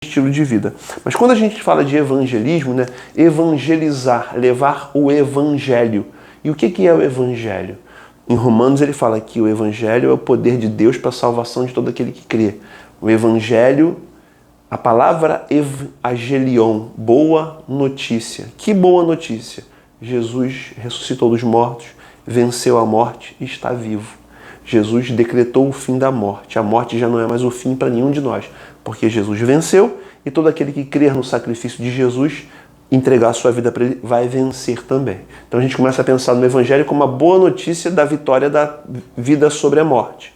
estilo de vida. Mas quando a gente fala de evangelismo, né, evangelizar, levar o evangelho. E o que é o evangelho? Em Romanos ele fala que o evangelho é o poder de Deus para a salvação de todo aquele que crê. O evangelho, a palavra evangelion, boa notícia. Que boa notícia! Jesus ressuscitou dos mortos, venceu a morte e está vivo. Jesus decretou o fim da morte. A morte já não é mais o fim para nenhum de nós, porque Jesus venceu e todo aquele que crer no sacrifício de Jesus, entregar a sua vida para ele, vai vencer também. Então a gente começa a pensar no Evangelho como a boa notícia da vitória da vida sobre a morte.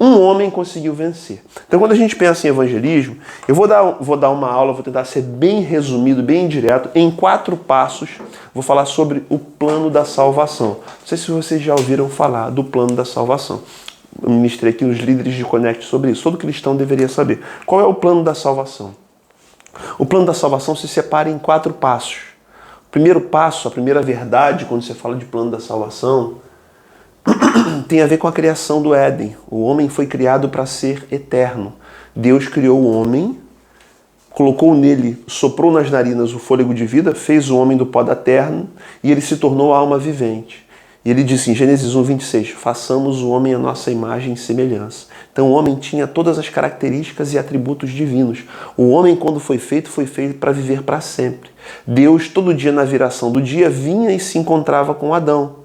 Um homem conseguiu vencer. Então quando a gente pensa em evangelismo, eu vou dar uma aula, vou tentar ser bem resumido, bem direto, em 4 passos, vou falar sobre o plano da salvação. Não sei se vocês já ouviram falar do plano da salvação. Eu ministrei aqui os líderes de Connect sobre isso. Todo cristão deveria saber. Qual é o plano da salvação? O plano da salvação se separa em 4 passos. O primeiro passo, a primeira verdade, quando você fala de plano da salvação, tem a ver com a criação do Éden. O homem foi criado para ser eterno. Deus criou o homem, colocou nele, soprou nas narinas o fôlego de vida, fez o homem do pó da terra e ele se tornou alma vivente. E ele disse em Gênesis 1:26, façamos o homem à nossa imagem e semelhança. Então o homem tinha todas as características e atributos divinos. O homem, quando foi feito para viver para sempre. Deus, todo dia na viração do dia, vinha e se encontrava com Adão.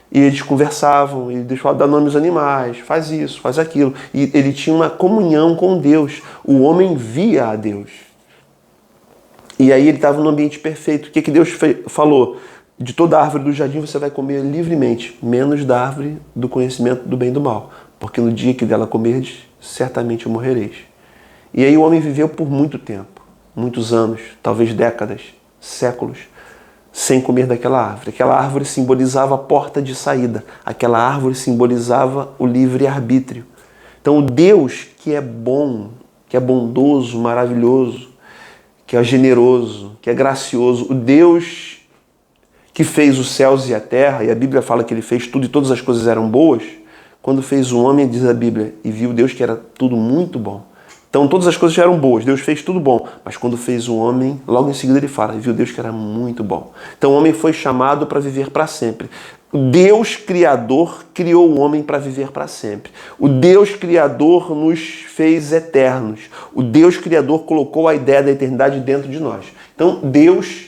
E eles conversavam, ele deixou dar nome aos animais, faz isso, faz aquilo. E ele tinha uma comunhão com Deus. O homem via a Deus. E aí ele estava no ambiente perfeito. O que Deus falou? De toda árvore do jardim você vai comer livremente, menos da árvore do conhecimento do bem e do mal. Porque no dia que dela comerdes, certamente morrereis. E aí o homem viveu por muito tempo, muitos anos, talvez décadas, séculos, sem comer daquela árvore. Aquela árvore simbolizava a porta de saída. Aquela árvore simbolizava o livre-arbítrio. Então o Deus que é bom, que é bondoso, maravilhoso, que é generoso, que é gracioso, o Deus que fez os céus e a terra, e a Bíblia fala que ele fez tudo e todas as coisas eram boas, quando fez o homem, diz a Bíblia, e viu Deus que era tudo muito bom. Então todas as coisas já eram boas, Deus fez tudo bom, mas quando fez o homem, logo em seguida ele fala, e viu Deus que era muito bom. Então o homem foi chamado para viver para sempre. O Deus Criador criou o homem para viver para sempre. O Deus Criador nos fez eternos. O Deus Criador colocou a ideia da eternidade dentro de nós. Então Deus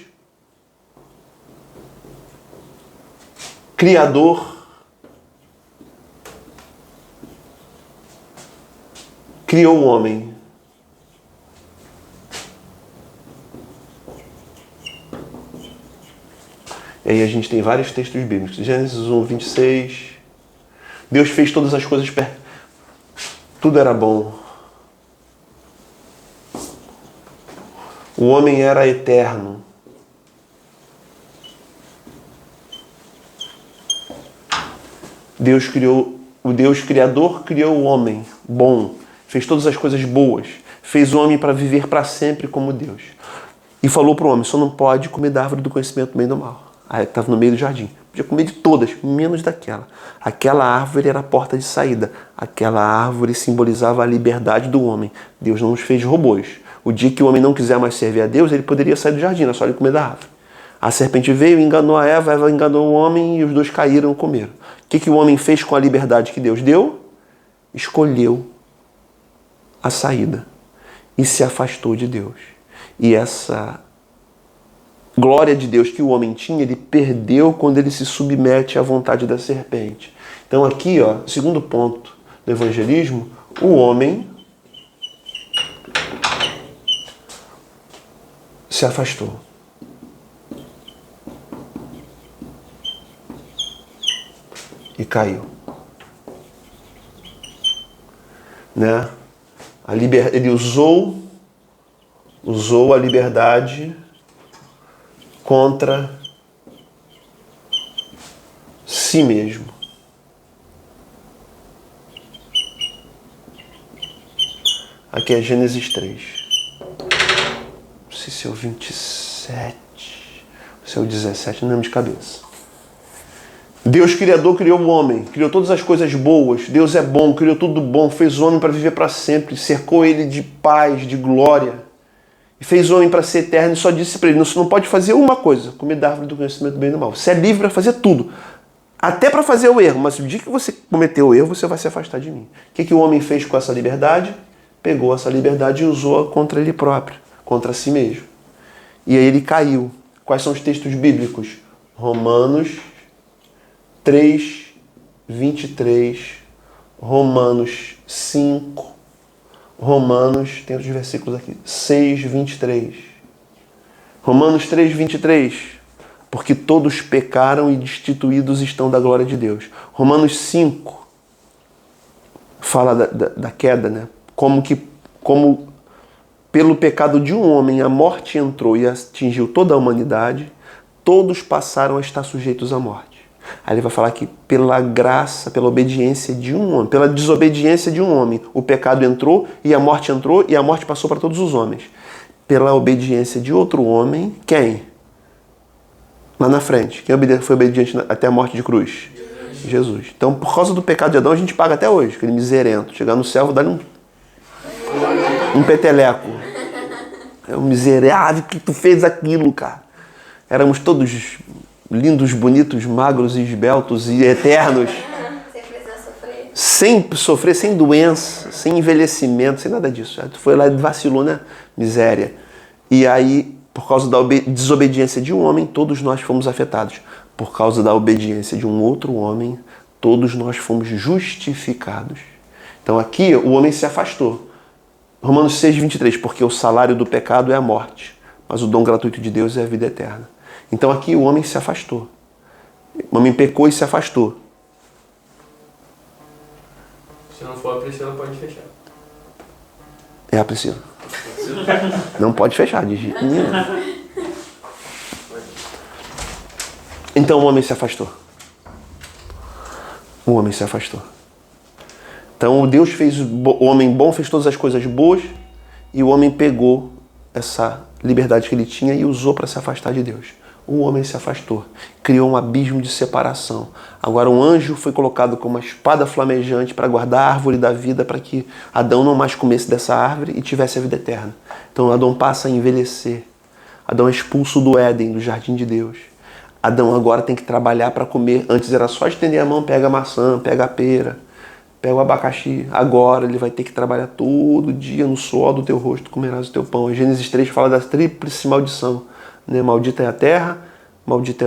Criador criou o homem. E aí a gente tem vários textos bíblicos. Gênesis 1:26. Deus fez todas as coisas tudo era bom. O homem era eterno. O Deus Criador criou o homem bom, fez todas as coisas boas, fez o homem para viver para sempre como Deus. E falou para o homem, só não pode comer da árvore do conhecimento do bem e do mal. Aí estava no meio do jardim. Podia comer de todas, menos daquela. Aquela árvore era a porta de saída. Aquela árvore simbolizava a liberdade do homem. Deus não nos fez robôs. O dia que o homem não quiser mais servir a Deus, ele poderia sair do jardim, era só ele comer da árvore. A serpente veio, enganou a Eva enganou o homem e os dois caíram e comeram. O que o homem fez com a liberdade que Deus deu? Escolheu a saída e se afastou de Deus. E essa glória de Deus que o homem tinha, ele perdeu quando ele se submete à vontade da serpente. Então aqui, segundo ponto do evangelismo, o homem se afastou. E caiu. Né? Ele usou a liberdade contra si mesmo. Aqui é Gênesis 3. Não sei se é o 27, se é o 17, não lembro de cabeça. Deus Criador criou o homem, criou todas as coisas boas, Deus é bom, criou tudo bom, fez o homem para viver para sempre, cercou ele de paz, de glória. e fez o homem para ser eterno e só disse para ele, você não pode fazer uma coisa, comer da árvore do conhecimento do bem e do mal. Você é livre para fazer tudo, até para fazer o erro, mas no dia que você cometeu o erro, você vai se afastar de mim. O que o homem fez com essa liberdade? Pegou essa liberdade e usou-a contra ele próprio, contra si mesmo. E aí ele caiu. Quais são os textos bíblicos? Romanos 3, 23, Romanos 5, Romanos, tem outros versículos aqui, 6, 23. Romanos 3, 23. Porque todos pecaram e destituídos estão da glória de Deus. Romanos 5 fala da queda, né? Como pelo pecado de um homem a morte entrou e atingiu toda a humanidade, todos passaram a estar sujeitos à morte. Aí ele vai falar que pela graça, pela obediência de um homem, pela desobediência de um homem, o pecado entrou e a morte passou para todos os homens. Pela obediência de outro homem, quem? Lá na frente. Quem foi obediente até a morte de cruz? Jesus. Então, por causa do pecado de Adão, a gente paga até hoje, aquele miserento. Chegar no céu, vou dar um peteleco. É um miserável que tu fez aquilo, cara. Éramos todos lindos, bonitos, magros, esbeltos e eternos. Sem precisar sofrer. Sem sofrer, sem doença, sem envelhecimento, sem nada disso. Tu foi lá e vacilou, né? Miséria. E aí, por causa da desobediência de um homem, todos nós fomos afetados. Por causa da obediência de um outro homem, todos nós fomos justificados. Então aqui o homem se afastou. Romanos 6, 23, porque o salário do pecado é a morte, mas o dom gratuito de Deus é a vida eterna. Então aqui o homem se afastou. O homem pecou e se afastou. Se não for a Priscila, pode fechar. É a Priscila. Não pode fechar, de jeito nenhum. Então o homem se afastou. O homem se afastou. Então Deus fez o homem bom, fez todas as coisas boas, e o homem pegou essa liberdade que ele tinha e usou para se afastar de Deus. O homem se afastou, criou um abismo de separação. Agora um anjo foi colocado com uma espada flamejante para guardar a árvore da vida, para que Adão não mais comesse dessa árvore e tivesse a vida eterna. Então Adão passa a envelhecer. Adão é expulso do Éden, do jardim de Deus. Adão agora tem que trabalhar para comer. Antes era só estender a mão, pega a maçã, pega a pera, pega o abacaxi. Agora ele vai ter que trabalhar todo dia no suor do teu rosto, comerás o teu pão. A Gênesis 3 fala da tríplice maldição. Né? Maldita é a terra, maldita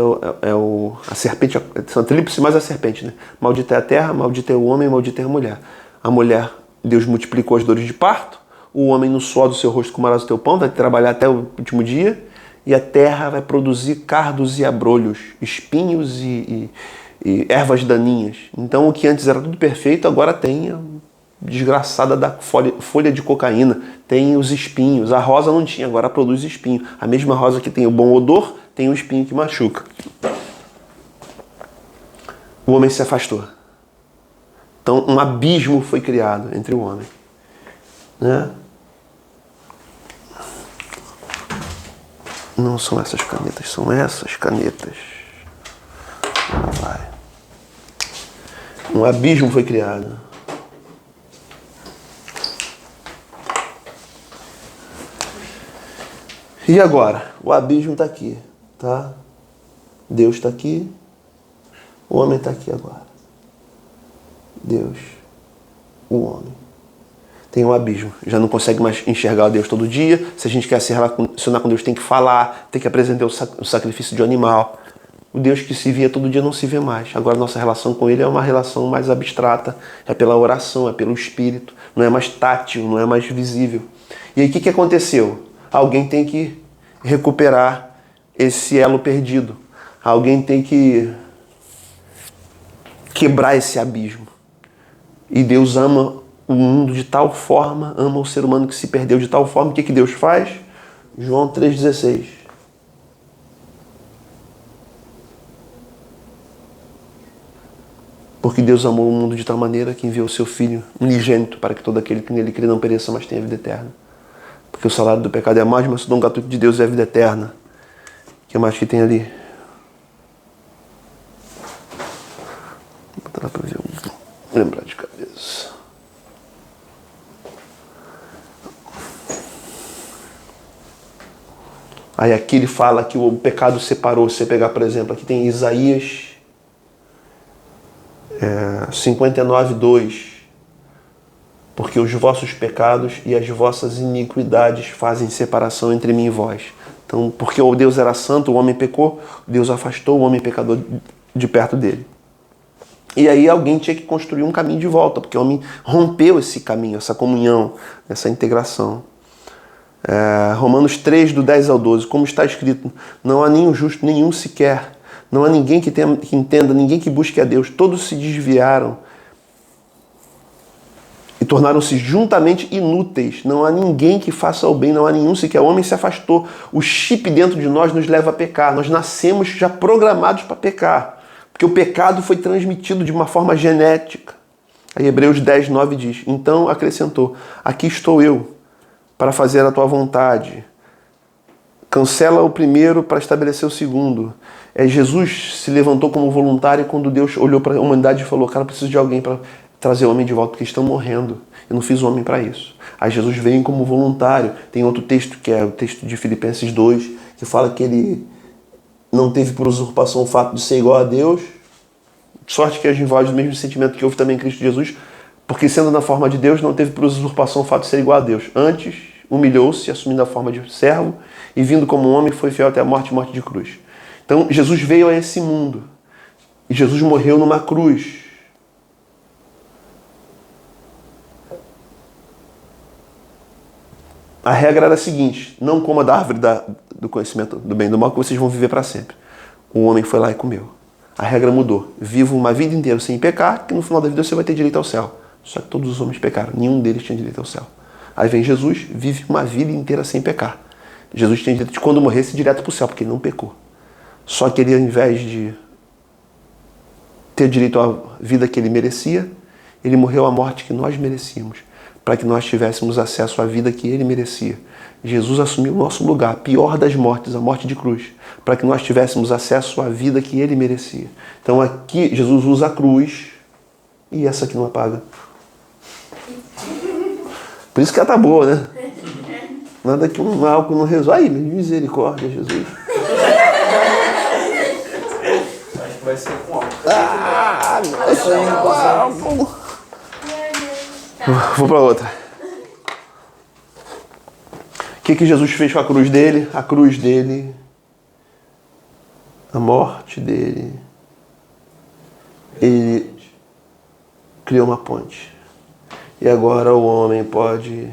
a serpente, são tríplice mais a serpente. Né? Maldita é a terra, maldita é o homem, maldita é a mulher. A mulher, Deus multiplicou as dores de parto. O homem no suor do seu rosto comerás o teu pão, vai trabalhar até o último dia. E a terra vai produzir cardos e abrolhos, espinhos e ervas daninhas. Então o que antes era tudo perfeito, agora tem a desgraçada da folha de cocaína, tem os espinhos. A rosa não tinha, agora produz espinho. A mesma rosa que tem o bom odor, tem o espinho que machuca. O homem se afastou. Então um abismo foi criado entre o homem. Né? Não são essas canetas, são essas canetas. Vai. Um abismo foi criado. E agora? O abismo está aqui, tá? Deus está aqui, o homem está aqui agora. Deus, o homem. Tem um abismo. Já não consegue mais enxergar Deus todo dia. Se a gente quer se relacionar com Deus, tem que falar, tem que apresentar o sacrifício de um animal. O Deus que se via todo dia não se vê mais. Agora nossa relação com Ele é uma relação mais abstrata. É pela oração, é pelo Espírito. Não é mais tátil, não é mais visível. E aí o que aconteceu? Alguém tem que recuperar esse elo perdido. Alguém tem que quebrar esse abismo. E Deus ama o mundo de tal forma, ama o ser humano que se perdeu de tal forma. O que Deus faz? João 3,16. Porque Deus amou o mundo de tal maneira que enviou o seu Filho unigênito para que todo aquele que nele crê não pereça, mas tenha vida eterna. Porque o salário do pecado é a morte, mas o dom gratuito de Deus é a vida eterna. O que mais que tem ali? Vou botar lá para ver. Lembrar de cabeça. Aí aqui ele fala que o pecado separou. Se você pegar, por exemplo, aqui tem Isaías 59:2. Porque os vossos pecados e as vossas iniquidades fazem separação entre mim e vós. Então, porque o Deus era santo, o homem pecou, Deus afastou o homem pecador de perto dele. E aí alguém tinha que construir um caminho de volta, porque o homem rompeu esse caminho, essa comunhão, essa integração. Romanos 3, do 10 ao 12, como está escrito, não há nenhum justo, nenhum sequer, não há ninguém que entenda, ninguém que busque a Deus, todos se desviaram e tornaram-se juntamente inúteis. Não há ninguém que faça o bem, não há nenhum sequer. O homem se afastou. O chip dentro de nós nos leva a pecar. Nós nascemos já programados para pecar. Porque o pecado foi transmitido de uma forma genética. Aí Hebreus 10, 9 diz, então acrescentou, aqui estou eu para fazer a tua vontade. Cancela o primeiro para estabelecer o segundo. Jesus se levantou como voluntário quando Deus olhou para a humanidade e falou, cara, eu preciso de alguém para trazer o homem de volta, porque estão morrendo. Eu não fiz o homem para isso. Aí Jesus veio como voluntário. Tem outro texto, que é o texto de Filipenses 2, que fala que ele não teve por usurpação o fato de ser igual a Deus. Sorte que age em vós o mesmo sentimento que houve também em Cristo Jesus, porque sendo na forma de Deus, não teve por usurpação o fato de ser igual a Deus. Antes, humilhou-se, assumindo a forma de servo, e vindo como homem, foi fiel até a morte e morte de cruz. Então, Jesus veio a esse mundo. E Jesus morreu numa cruz. A regra era a seguinte, não coma da árvore do conhecimento do bem e do mal, que vocês vão viver para sempre. O homem foi lá e comeu. A regra mudou. Viva uma vida inteira sem pecar, que no final da vida você vai ter direito ao céu. Só que todos os homens pecaram, nenhum deles tinha direito ao céu. Aí vem Jesus, vive uma vida inteira sem pecar. Jesus tinha direito de quando morresse direto para o céu, porque ele não pecou. Só que ele, ao invés de ter direito à vida que ele merecia, ele morreu a morte que nós merecíamos, para que nós tivéssemos acesso à vida que ele merecia. Jesus assumiu o nosso lugar, a pior das mortes, a morte de cruz, para que nós tivéssemos acesso à vida que ele merecia. Então aqui Jesus usa a cruz e essa aqui não apaga. Por isso que ela tá boa, né? Nada que um álcool não resolve. Ai, misericórdia, Jesus. Acho que vai ser com álcool. Nossa, vou para outra. O que Jesus fez com a cruz dele? A cruz dele, a morte dele, ele criou uma ponte. E agora o homem pode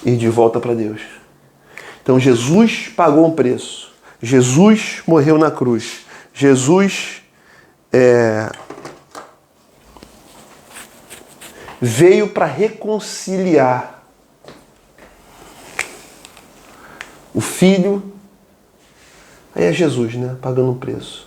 ir de volta para Deus. Então Jesus pagou um preço. Jesus morreu na cruz. Jesus veio para reconciliar o Filho. Aí é Jesus, né? Pagando um preço.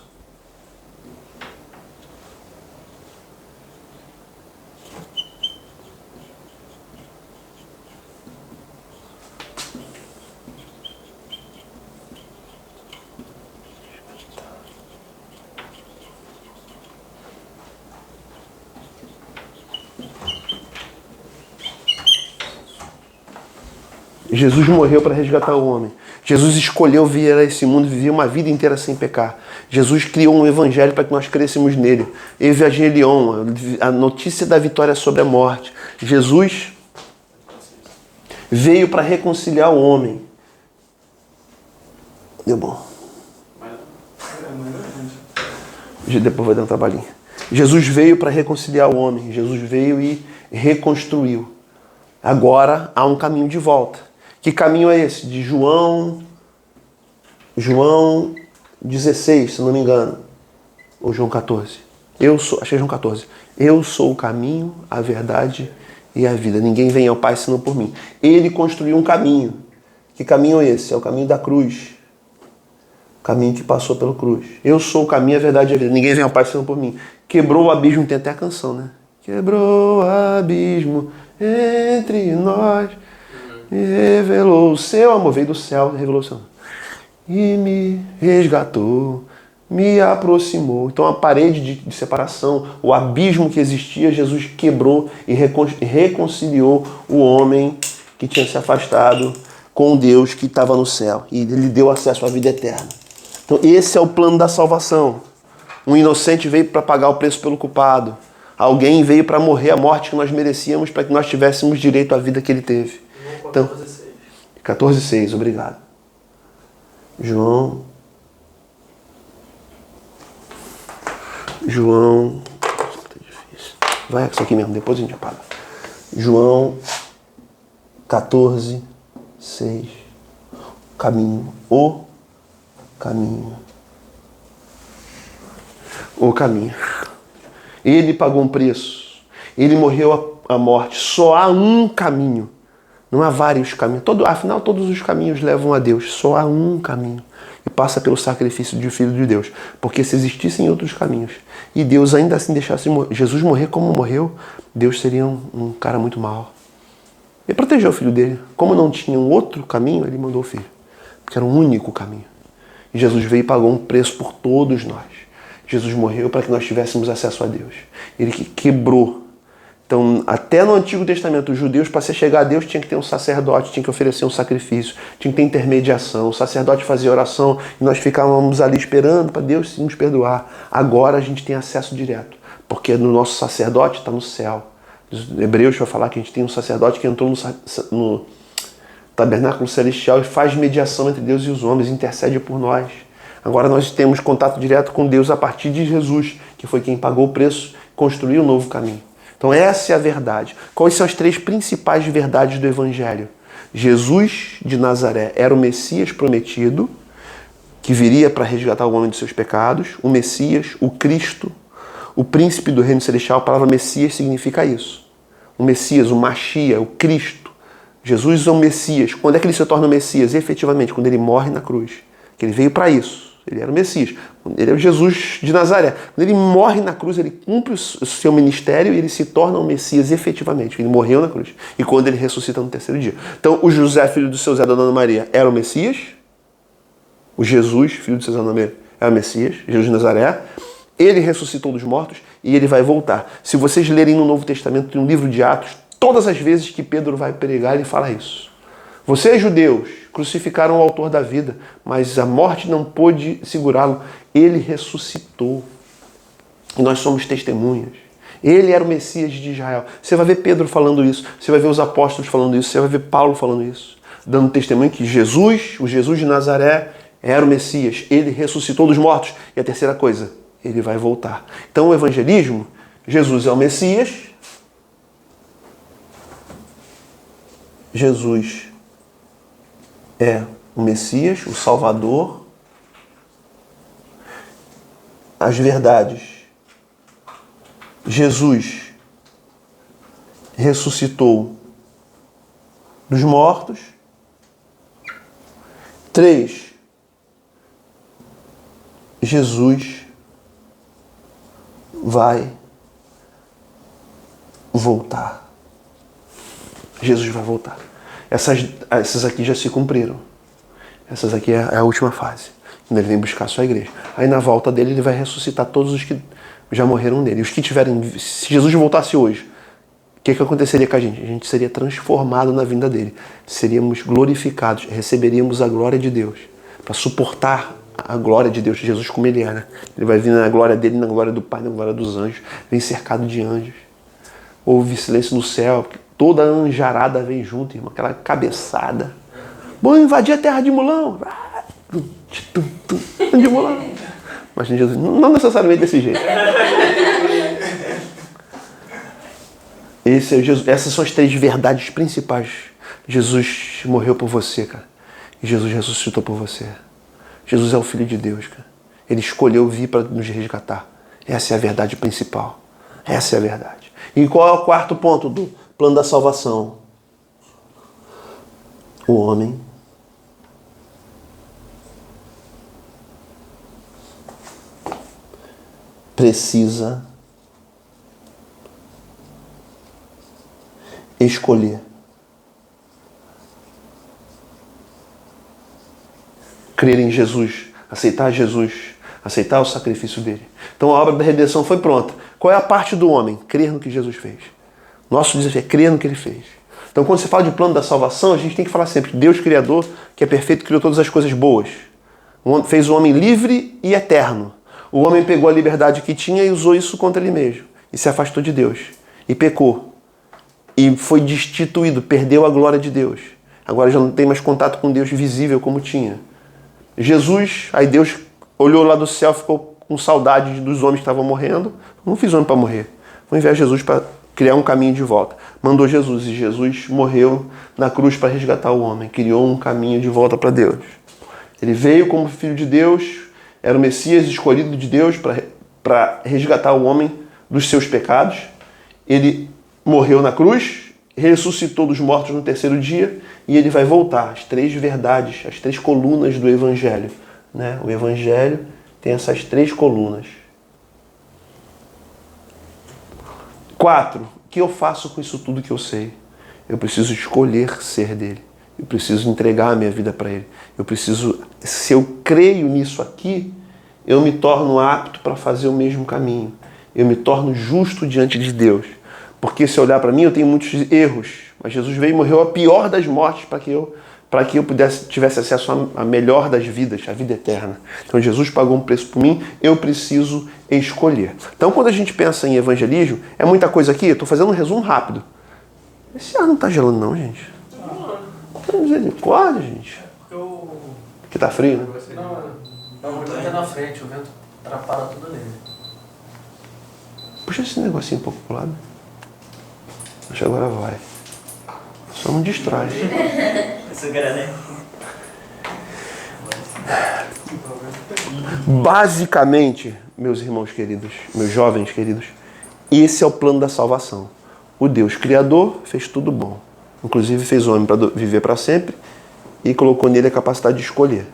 Jesus morreu para resgatar o homem. Jesus escolheu vir a esse mundo e viver uma vida inteira sem pecar. Jesus criou um evangelho para que nós crescemos nele. Evangelion, a notícia da vitória sobre a morte. Jesus veio para reconciliar o homem. Deu bom. Depois vai dar um trabalhinho. Jesus veio para reconciliar o homem. Jesus veio e reconstruiu. Agora há um caminho de volta. Que caminho é esse? De João 16, se não me engano. Ou João 14. Acho que é João 14. Eu sou o caminho, a verdade e a vida. Ninguém vem ao Pai senão por mim. Ele construiu um caminho. Que caminho é esse? É o caminho da cruz. O caminho que passou pela cruz. Eu sou o caminho, a verdade e a vida. Ninguém vem ao Pai senão por mim. Quebrou o abismo, tem até a canção, né? Quebrou o abismo entre nós. E revelou o seu amor, veio do céu, revelou o seu amor. E me resgatou me aproximou. Então a parede de separação, o abismo que existia, Jesus quebrou e reconciliou o homem que tinha se afastado com Deus que estava no céu. E ele deu acesso à vida eterna. Então esse é o plano da salvação. Um inocente veio para pagar o preço pelo culpado. Alguém veio para morrer a morte que nós merecíamos para que nós tivéssemos direito à vida que ele teve. Então, 14,6, obrigado. João, tá difícil. Vai isso aqui mesmo, depois a gente apaga. João 14, 6. Caminho. O caminho. Ele pagou um preço. Ele morreu a morte. Só há um caminho. Não há vários caminhos. Afinal, todos os caminhos levam a Deus. Só há um caminho. E passa pelo sacrifício do Filho de Deus. Porque se existissem outros caminhos e Deus ainda assim deixasse Jesus morrer como morreu, Deus seria um cara muito mau. Ele protegeu o filho dele. Como não tinha um outro caminho, ele mandou o filho. Porque era um único caminho. E Jesus veio e pagou um preço por todos nós. Jesus morreu para que nós tivéssemos acesso a Deus. Ele que quebrou. Então, até no Antigo Testamento, os judeus, para se chegar a Deus, tinha que ter um sacerdote, tinha que oferecer um sacrifício, tinha que ter intermediação. O sacerdote fazia oração e nós ficávamos ali esperando para Deus nos perdoar. Agora a gente tem acesso direto, porque o nosso sacerdote está no céu. Os Hebreus vai falar que a gente tem um sacerdote que entrou no tabernáculo celestial e faz mediação entre Deus e os homens, intercede por nós. Agora nós temos contato direto com Deus a partir de Jesus, que foi quem pagou o preço, construiu um novo caminho. Então essa é a verdade. Quais são as 3 principais verdades do Evangelho? Jesus de Nazaré era o Messias prometido, que viria para resgatar o homem dos seus pecados. O Messias, o Cristo, o príncipe do reino celestial. A palavra Messias significa isso. O Messias, o Machia, o Cristo. Jesus é o Messias. Quando é que ele se torna o Messias? Efetivamente, quando ele morre na cruz. Que ele veio para isso. Ele era o Messias. Ele é o Jesus de Nazaré. Quando ele morre na cruz, ele cumpre o seu ministério e ele se torna o Messias efetivamente. Ele morreu na cruz. E quando ele ressuscita no 3º dia. Então, o José, filho do seu Zé da Dona Maria, era o Messias. O Jesus, filho do seu Zé da Dona Maria, era o Messias. Jesus de Nazaré. Ele ressuscitou dos mortos e ele vai voltar. Se vocês lerem no Novo Testamento, no livro de Atos, todas as vezes que Pedro vai pregar, ele fala isso. Vocês, judeus, crucificaram o autor da vida, mas a morte não pôde segurá-lo. Ele ressuscitou. E nós somos testemunhas. Ele era o Messias de Israel. Você vai ver Pedro falando isso, você vai ver os apóstolos falando isso, você vai ver Paulo falando isso, dando testemunho que Jesus, o Jesus de Nazaré, era o Messias. Ele ressuscitou dos mortos. E a terceira coisa, ele vai voltar. Então o evangelismo, Jesus é o Messias, Jesus é o Messias, o Salvador, as verdades. Jesus ressuscitou dos mortos. 3. Jesus vai voltar. Jesus vai voltar. Essas aqui já se cumpriram. Essas aqui é a última fase. Quando ele vem buscar a sua igreja. Aí na volta dele, ele vai ressuscitar todos os que já morreram nele. Os que tiverem... Se Jesus voltasse hoje, o que aconteceria com a gente? A gente seria transformado na vinda dele. Seríamos glorificados. Receberíamos a glória de Deus. Para suportar a glória de Deus. Jesus como ele era. Ele vai vir na glória dele, na glória do Pai, na glória dos anjos. Vem cercado de anjos. Houve silêncio no céu. Toda a anjarada vem junto, irmão. Aquela cabeçada. Vou invadir a terra de Mulão. De Mulão. Mas Jesus, não necessariamente desse jeito. Esse é Jesus. Essas são as 3 verdades principais. Jesus morreu por você, cara. E Jesus ressuscitou por você. Jesus é o Filho de Deus, cara. Ele escolheu vir para nos resgatar. Essa é a verdade principal. Essa é a verdade. E qual é o 4º ponto do plano da salvação? O homem precisa escolher crer em Jesus, aceitar Jesus, aceitar o sacrifício dele. Então a obra da redenção foi pronta. Qual é a parte do homem? Crer no que Jesus fez. Nosso desafio é crer no que ele fez. Então quando você fala de plano da salvação, a gente tem que falar sempre que Deus Criador, que é perfeito, criou todas as coisas boas. Fez o homem livre e eterno. O homem pegou a liberdade que tinha e usou isso contra ele mesmo. E se afastou de Deus. E pecou. E foi destituído, perdeu a glória de Deus. Agora já não tem mais contato com Deus visível como tinha. Jesus, aí Deus olhou lá do céu, ficou com saudade dos homens que estavam morrendo. Não fiz homem para morrer. Vou enviar Jesus para criar um caminho de volta. Mandou Jesus e Jesus morreu na cruz para resgatar o homem. Criou um caminho de volta para Deus. Ele veio como filho de Deus, era o Messias escolhido de Deus para resgatar o homem dos seus pecados. Ele morreu na cruz, ressuscitou dos mortos no terceiro dia e ele vai voltar. As três verdades, as três colunas do Evangelho. Né? O Evangelho tem essas três colunas. 4. O que eu faço com isso tudo que eu sei? Eu preciso escolher ser dele. Eu preciso entregar a minha vida para ele. Eu preciso, se eu creio nisso aqui, eu me torno apto para fazer o mesmo caminho. Eu me torno justo diante de Deus. Porque se olhar para mim, eu tenho muitos erros. Mas Jesus veio e morreu a pior das mortes para que eu tivesse acesso à melhor das vidas, a vida eterna. Então Jesus pagou um preço por mim, eu preciso escolher. Então quando a gente pensa em evangelismo, é muita coisa aqui, eu estou fazendo um resumo rápido. Esse ar não está gelando não, gente. Tem misericórdia, gente. Porque está frio, né? Não, muito aqui na frente, o vento atrapalha tudo nele. Puxa esse negocinho um pouco pro lado. Acho que agora vai. Só não distrai. Basicamente, meus irmãos queridos, meus jovens queridos, esse é o plano da salvação. O Deus Criador fez tudo bom. Inclusive fez o homem para viver para sempre e colocou nele a capacidade de escolher.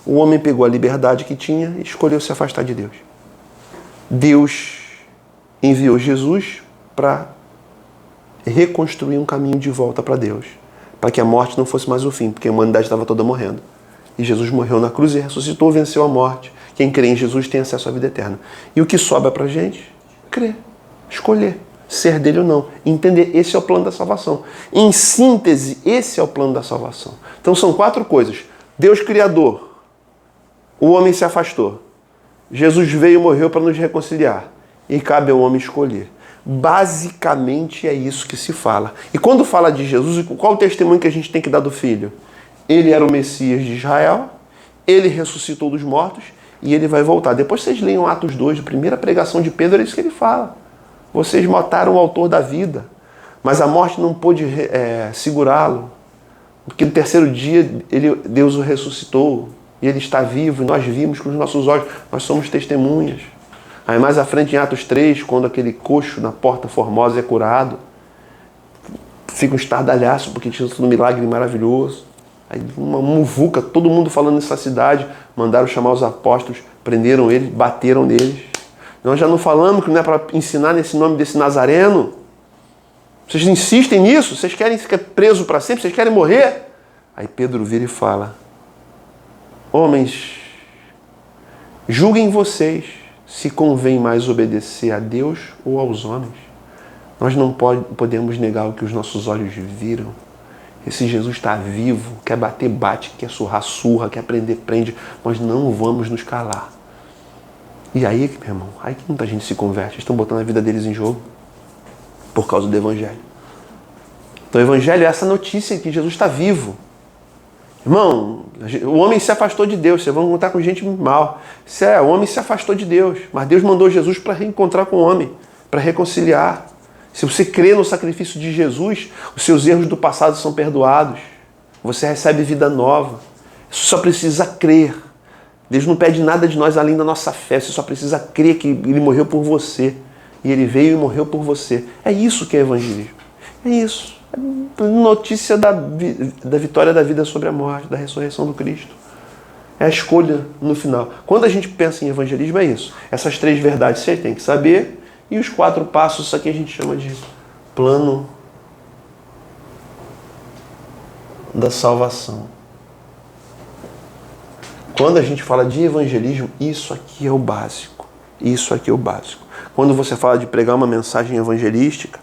O homem pegou a liberdade que tinha e escolheu se afastar de Deus. Deus enviou Jesus para reconstruir um caminho de volta para Deus, para que a morte não fosse mais o fim, porque a humanidade estava toda morrendo. E Jesus morreu na cruz e ressuscitou, venceu a morte. Quem crê em Jesus tem acesso à vida eterna. E o que sobra para a gente? Crer, escolher, ser dele ou não. Entender, esse é o plano da salvação. Em síntese, esse é o plano da salvação. Então são 4 coisas. Deus Criador, o homem se afastou. Jesus veio e morreu para nos reconciliar. E cabe ao homem escolher. Basicamente é isso que se fala. E quando fala de Jesus, qual o testemunho que a gente tem que dar do Filho? Ele era o Messias de Israel, ele ressuscitou dos mortos e ele vai voltar. Depois vocês leiam Atos 2, a primeira pregação de Pedro, é isso que ele fala. Vocês mataram o autor da vida, mas a morte não pôde segurá-lo, porque no terceiro dia Deus o ressuscitou e ele está vivo e nós vimos com os nossos olhos, nós somos testemunhas. Aí mais à frente em Atos 3, quando aquele coxo na Porta Formosa é curado, fica um estardalhaço porque tinha sido um milagre maravilhoso. Aí uma muvuca, todo mundo falando nessa cidade, mandaram chamar os apóstolos, prenderam eles, bateram neles. Nós já não falamos que não é para ensinar nesse nome desse Nazareno? Vocês insistem nisso? Vocês querem ficar presos para sempre? Vocês querem morrer? Aí Pedro vira e fala: homens, julguem vocês se convém mais obedecer a Deus ou aos homens. Nós não podemos negar o que os nossos olhos viram. Esse Jesus está vivo, quer bater, bate, quer surrar, surra, quer prender, prende. Nós não vamos nos calar. E aí, meu irmão, aí que muita gente se converte. Estão botando a vida deles em jogo por causa do Evangelho. Então o Evangelho é essa notícia que Jesus está vivo. Irmão, o homem se afastou de Deus. Vocês vão contar com gente mal. O homem se afastou de Deus. Mas Deus mandou Jesus para reencontrar com o homem, para reconciliar. Se você crê no sacrifício de Jesus, os seus erros do passado são perdoados. Você recebe vida nova. Você só precisa crer. Deus não pede nada de nós além da nossa fé. Você só precisa crer que Ele morreu por você. E Ele veio e morreu por você. É isso que é evangelismo. É isso. É notícia da vitória da vida sobre a morte, da ressurreição do Cristo. É a escolha no final. Quando a gente pensa em evangelismo, é isso. Essas 3 verdades você tem que saber. E os 4 passos, isso aqui a gente chama de plano da salvação. Quando a gente fala de evangelismo, isso aqui é o básico. Isso aqui é o básico. Quando você fala de pregar uma mensagem evangelística,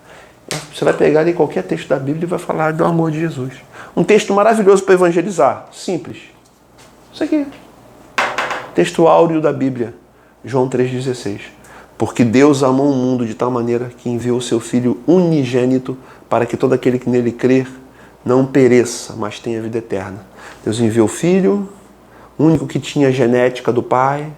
você vai pegar ali qualquer texto da Bíblia e vai falar do amor de Jesus. Um texto maravilhoso para evangelizar. Simples. Isso aqui. Texto áureo da Bíblia. João 3,16. Porque Deus amou o mundo de tal maneira que enviou o seu Filho unigênito para que todo aquele que nele crer não pereça, mas tenha vida eterna. Deus enviou o Filho, o único que tinha a genética do Pai.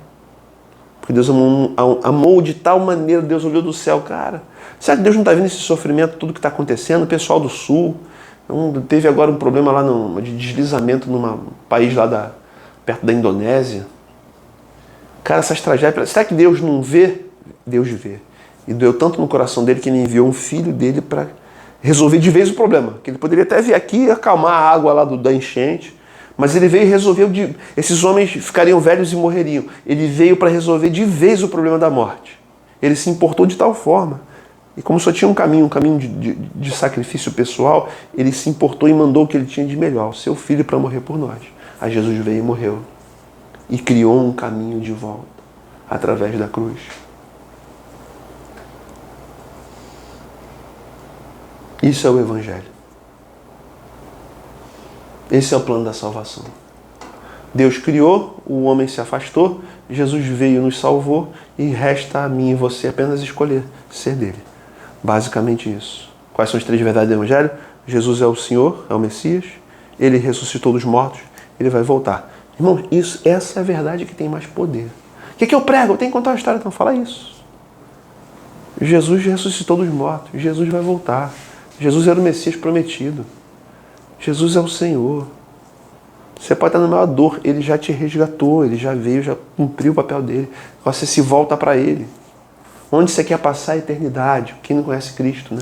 Porque Deus amou de tal maneira, Deus olhou do céu, cara. Será que Deus não está vendo esse sofrimento, tudo que está acontecendo? O pessoal do Sul, teve agora um problema lá de deslizamento num país lá perto da Indonésia. Cara, essas tragédias, será que Deus não vê? Deus vê. E doeu tanto no coração dele que ele enviou um filho dele para resolver de vez o problema. Que ele poderia até vir aqui e acalmar a água lá da enchente, mas ele veio e resolveu, esses homens ficariam velhos e morreriam. Ele veio para resolver de vez o problema da morte. Ele se importou de tal forma. E como só tinha um caminho de sacrifício pessoal, ele se importou e mandou o que ele tinha de melhor, o seu filho, para morrer por nós. Aí Jesus veio e morreu. E criou um caminho de volta, através da cruz. Isso é o Evangelho. Esse é o plano da salvação. Deus criou, o homem se afastou, Jesus veio e nos salvou, e resta a mim e você apenas escolher ser dele. Basicamente isso. Quais são as 3 verdades do Evangelho? Jesus é o Senhor, é o Messias, ele ressuscitou dos mortos, ele vai voltar. Irmão, essa é a verdade que tem mais poder. O que eu prego? Eu tenho que contar uma história, então fala isso. Jesus ressuscitou dos mortos, Jesus vai voltar. Jesus era o Messias prometido. Jesus é o Senhor. Você pode estar na maior dor, ele já te resgatou, ele já veio, já cumpriu o papel dele. Você se volta para ele. Onde você quer passar a eternidade? Quem não conhece Cristo, né?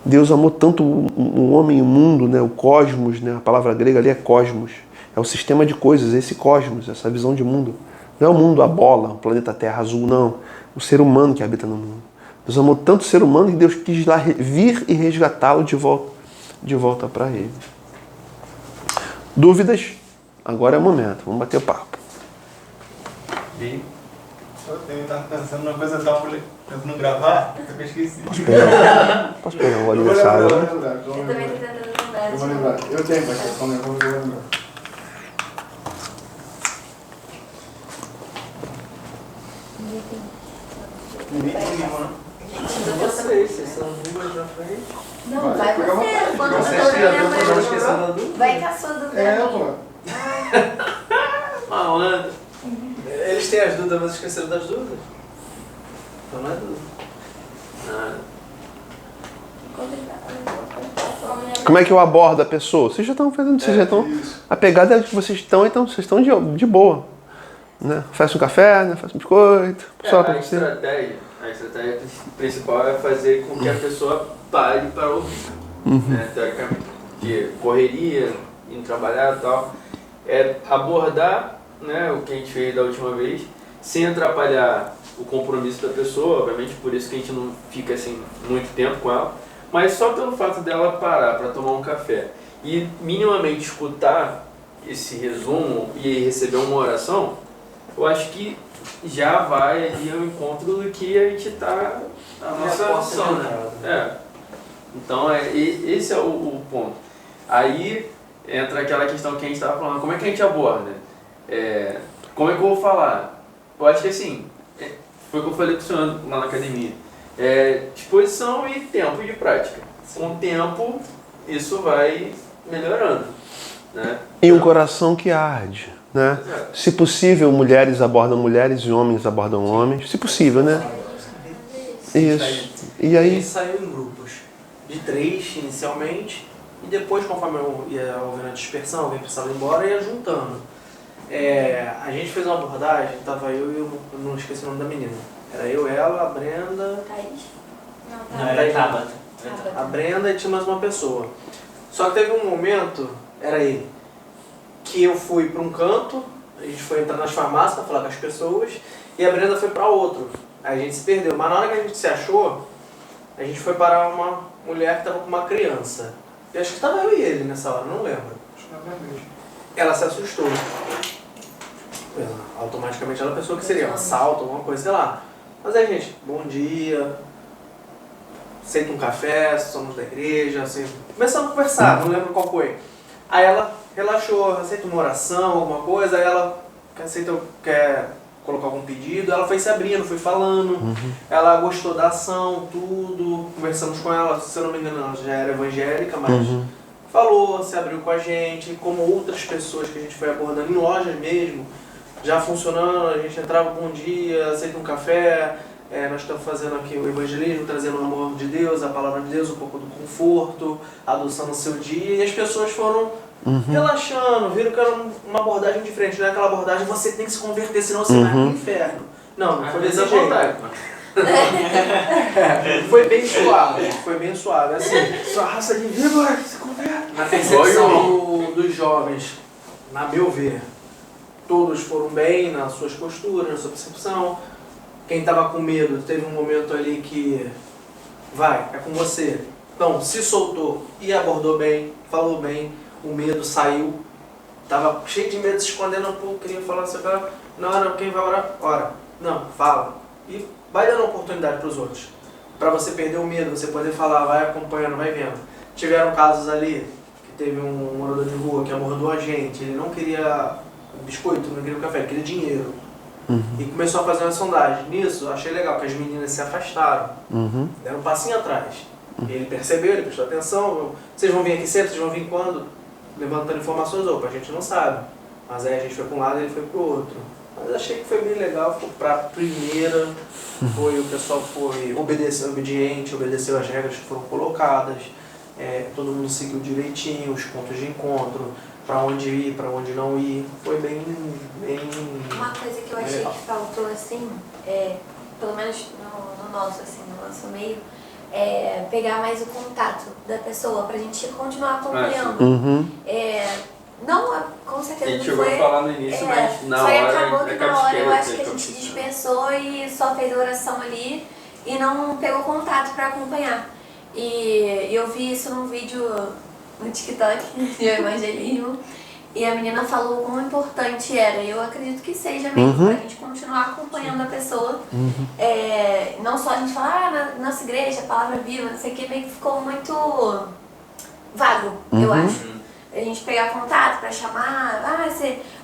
Deus amou tanto o homem e o mundo, né? O cosmos, né? A palavra grega ali é cosmos. É o sistema de coisas, esse cosmos, essa visão de mundo. Não é o mundo, a bola, o planeta Terra azul, não. O ser humano que habita no mundo. Deus amou tanto o ser humano que Deus quis lá vir e resgatá-lo de volta para ele. Dúvidas? Agora é o momento. Vamos bater o papo. E eu estava pensando numa coisa, eu estava tentando gravar, eu esqueci. Posso pegar o aniversário? Eu também estou tentando lembrar. Eu vou lembrar. Eu tenho, mas só não vou lembrar. Ninguém tem nenhuma, né? Vocês são duas na frente. Não, vai você. Quando eu Vocês tô criadores lembrar, estão esquecendo da dúvida. vai caçando É, pra mim. pô. Malandro. Eles têm as dúvidas, mas esqueceram das dúvidas. Então não é dúvida. Como é que eu abordo a pessoa? Vocês já estão fazendo, vocês já estão... A pegada é que vocês estão, então vocês estão de boa. Né? Oferece um café, né? Faz um biscoito. A estratégia principal é fazer com que a pessoa pare para ouvir. Né? Teoricamente, porque correria, indo trabalhar e tal, é abordar, né, o que a gente fez da última vez, sem atrapalhar o compromisso da pessoa, obviamente por isso que a gente não fica assim muito tempo com ela, mas só pelo fato dela parar para tomar um café e minimamente escutar esse resumo e receber uma oração, eu acho que já vai ali ao encontro do que a gente está na nossa função, né? Então esse é o ponto. Aí entra aquela questão que a gente estava falando, como é que a gente aborda? Como é que eu vou falar? Eu acho que assim, foi o que eu falei com o senhor lá na academia. Disposição e tempo de prática. Com o tempo, isso vai melhorando. Né? E um coração que arde. Né? Se possível, mulheres abordam mulheres e homens abordam homens. Se possível, né? Isso. E aí... Ele saiu em grupos de 3 inicialmente e depois, conforme eu ia ouvindo a dispersão, alguém precisava ir embora, ia juntando. A gente fez uma abordagem, tava eu não esqueci o nome da menina. Era eu, ela, a Brenda... Thaís? Não, era Tabata. A Brenda e tinha mais uma pessoa. Só que teve um momento, era ele, que eu fui para um canto, a gente foi entrar nas farmácias para falar com as pessoas, e a Brenda foi para outro. Aí a gente se perdeu. Mas na hora que a gente se achou, a gente foi parar uma mulher que estava com uma criança. Eu acho que estava eu e ele nessa hora, não lembro. Ela se assustou. automaticamente ela pensou que seria um assalto, alguma coisa, sei lá. Mas aí, gente, bom dia, aceita um café, somos da igreja, assim. Começamos a conversar, não lembro qual foi. Aí ela relaxou, aceita uma oração, alguma coisa, aí ela quer colocar algum pedido, ela foi se abrindo, foi falando, ela gostou da ação, tudo, conversamos com ela, se eu não me engano, ela já era evangélica, mas falou, se abriu com a gente, como outras pessoas que a gente foi abordando em lojas mesmo, já funcionando, a gente entrava, bom dia, aceita um café, nós estamos fazendo aqui o evangelismo, trazendo o amor de Deus, a palavra de Deus, um pouco do conforto, adoçando o seu dia, e as pessoas foram relaxando, viram que era uma abordagem diferente, não é aquela abordagem, você tem que se converter, senão você vai pro inferno. Não foi desse jeito. Foi bem suave, assim, sua raça de víbora, se converte. Na percepção dos jovens, na meu ver, todos foram bem nas suas posturas, na sua percepção. Quem estava com medo, teve um momento ali que é com você. Então, se soltou e abordou bem, falou bem, o medo saiu. Tava cheio de medo, se escondendo, queria falar assim, não, quem vai orar? Ora. Não, fala. E vai dando oportunidade para os outros. Para você perder o medo, você poder falar, vai acompanhando, vai vendo. Tiveram casos ali, que teve um morador de rua que abordou a gente, ele não queria biscoito, não queria café, ele queria dinheiro. E começou a fazer uma sondagem. Nisso, eu achei legal que as meninas se afastaram, deram um passinho atrás. Ele percebeu, ele prestou atenção. Vocês vão vir aqui sempre? Vocês vão vir quando? Levantando informações, a gente não sabe. Mas aí a gente foi para um lado e ele foi para o outro. Mas eu achei que foi bem legal, foi para a primeira, o pessoal foi obediente, obedeceu as regras que foram colocadas, todo mundo seguiu direitinho os pontos de encontro, para onde ir, para onde não ir, foi bem... Uma coisa que eu achei que faltou, assim, pelo menos no nosso meio, pegar mais o contato da pessoa, pra gente continuar acompanhando. Não, com certeza a gente não chegou foi. A falar no início, mas na só hora. Acabou que na hora eu acho que a gente dispensou e só fez a oração ali e não pegou contato pra acompanhar. E eu vi isso num vídeo no TikTok de evangelismo e a menina falou o quão importante era. E eu acredito que seja mesmo, pra gente continuar acompanhando a pessoa. Não só a gente falar, na nossa igreja, a palavra viva, não sei o que, meio que ficou muito vago, eu acho. A gente pegar contato pra chamar,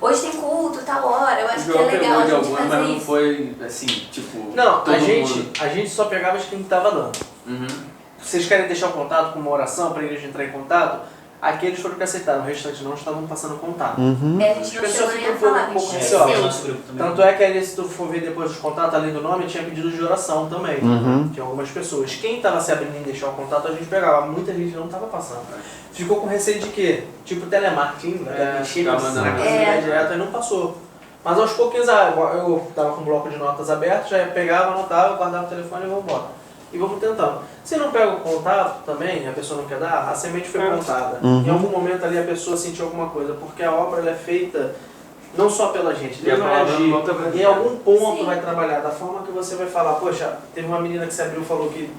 hoje tem culto, tal hora, eu acho que é legal a gente fazer mas não isso. foi assim, tipo... Não, a gente só pegava de quem tava dando. Vocês querem deixar o contato com uma oração pra igreja entrar em contato? Aqueles foram que aceitaram, o restante não estavam passando contato. A gente não chegou nem a falar, a gente esqueceu. Tanto é que ali, se tu for ver depois dos contatos, além do nome, tinha pedidos de oração também. Tinha algumas pessoas. Quem estava se abrindo em deixar o contato, a gente pegava. Muita gente não estava passando. Ficou com receio de quê? Tipo telemarketing, direto, e não passou. Mas aos pouquinhos, eu estava com um bloco de notas aberto, já pegava, anotava, guardava o telefone e vamos embora. E vamos tentando. Se não pega o contato também, a pessoa não quer dar, a semente foi plantada. Em algum momento ali a pessoa sentiu alguma coisa, porque a obra ela é feita não só pela gente, Deus vai agir, em algum ponto vai trabalhar, da forma que você vai falar, poxa, teve uma menina que se abriu e falou que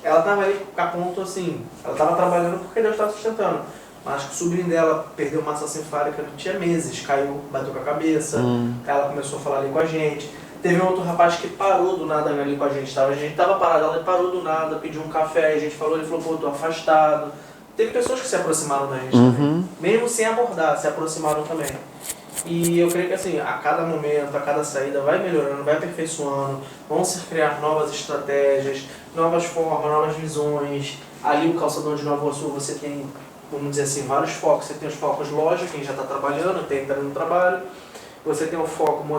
ela estava ali a ponto assim, ela estava trabalhando porque Deus estava sustentando. Mas acho que o sobrinho dela perdeu massa cefálica, tinha meses, caiu, bateu com a cabeça, ela começou a falar ali com a gente. Teve um outro rapaz que parou do nada ali com a gente estava parado, ela parou do nada, pediu um café, a gente falou, ele falou, tô afastado. Teve pessoas que se aproximaram da gente também, mesmo sem abordar, se aproximaram também. E eu creio que assim, a cada momento, a cada saída vai melhorando, vai aperfeiçoando, vão se criar novas estratégias, novas formas, novas visões. Ali o calçadão de Nova Sul você tem, vamos dizer assim, vários focos. Você tem os focos loja, quem já está trabalhando, tem entrando no trabalho. Você tem o foco